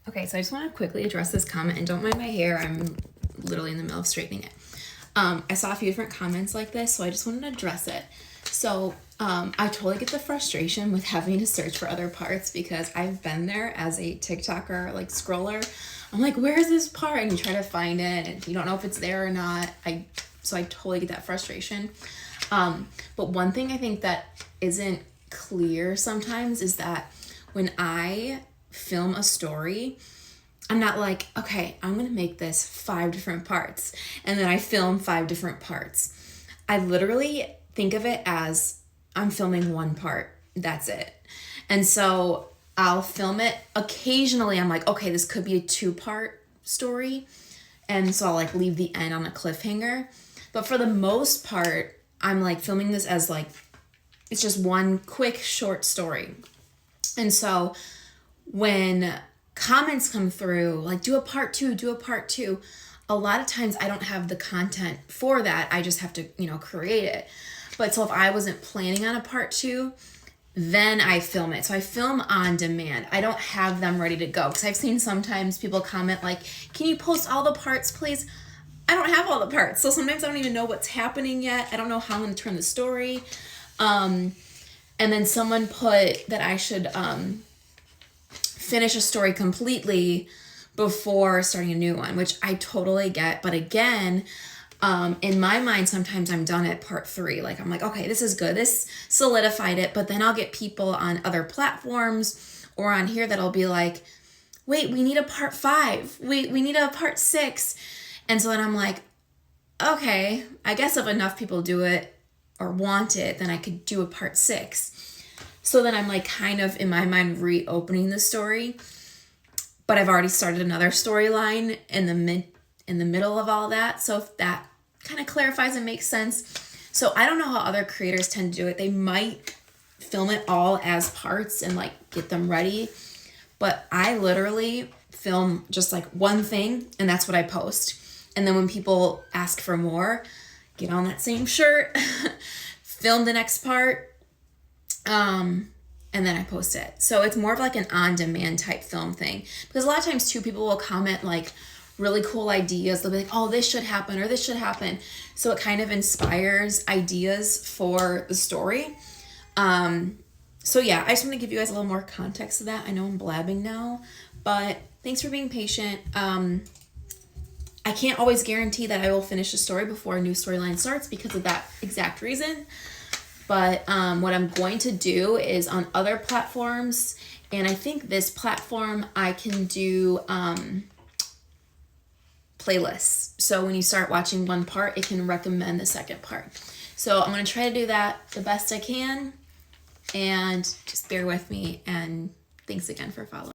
Okay, so I just want to quickly address this comment, and don't mind my hair. I'm literally in the middle of straightening it. I saw a few different comments like this, so I just wanted to address it. So I totally get the frustration with having to search for other parts because I've been there as a TikToker, like scroller. I'm like, where's this part? And you try to find it, and you don't know if it's there or not. So I totally get that frustration. But one thing I think that isn't clear sometimes is that when I film a story, I'm not like, okay, I'm gonna make this 5 different parts and then I film 5 different parts. I literally think of it as I'm filming one part, that's it. And so I'll film it. Occasionally I'm like, okay, this could be a 2-part story, and so I'll like leave the end on a cliffhanger. But for the most part, I'm like filming this as like, it's just one quick short story. And so when comments come through, like, do a part 2, a lot of times I don't have the content for that. I just have to, create it. But so if I wasn't planning on a part 2, then I film it. So I film on demand. I don't have them ready to go. Because I've seen sometimes people comment like, can you post all the parts, please? I don't have all the parts. So sometimes I don't even know what's happening yet. I don't know how I'm going to turn the story. And then someone put that I should finish a story completely before starting a new one, which I totally get. But again, in my mind, sometimes I'm done at part 3. Like, I'm like, okay, this is good. This solidified it. But then I'll get people on other platforms or on here that'll be like, wait, we need a part 5. We need a part 6. And so then I'm like, okay, I guess if enough people do it or want it, then I could do a part 6. So then I'm like kind of in my mind reopening the story, but I've already started another storyline in the middle of all that. So if that kind of clarifies and makes sense. So I don't know how other creators tend to do it. They might film it all as parts and like get them ready, but I literally film just like one thing and that's what I post. And then when people ask for more, get on that same shirt, film the next part, and then I post it. So it's more of like an on-demand type film thing. Because a lot of times too, people will comment like really cool ideas. They'll be like, oh, this should happen or this should happen. So it kind of inspires ideas for the story. So yeah, I just want to give you guys a little more context to that. I know I'm blabbing now, but thanks for being patient. I can't always guarantee that I will finish a story before a new storyline starts because of that exact reason. But what I'm going to do is on other platforms, and I think this platform I can do playlists. So when you start watching one part, it can recommend the second part. So I'm going to try to do that the best I can, and just bear with me, and thanks again for following.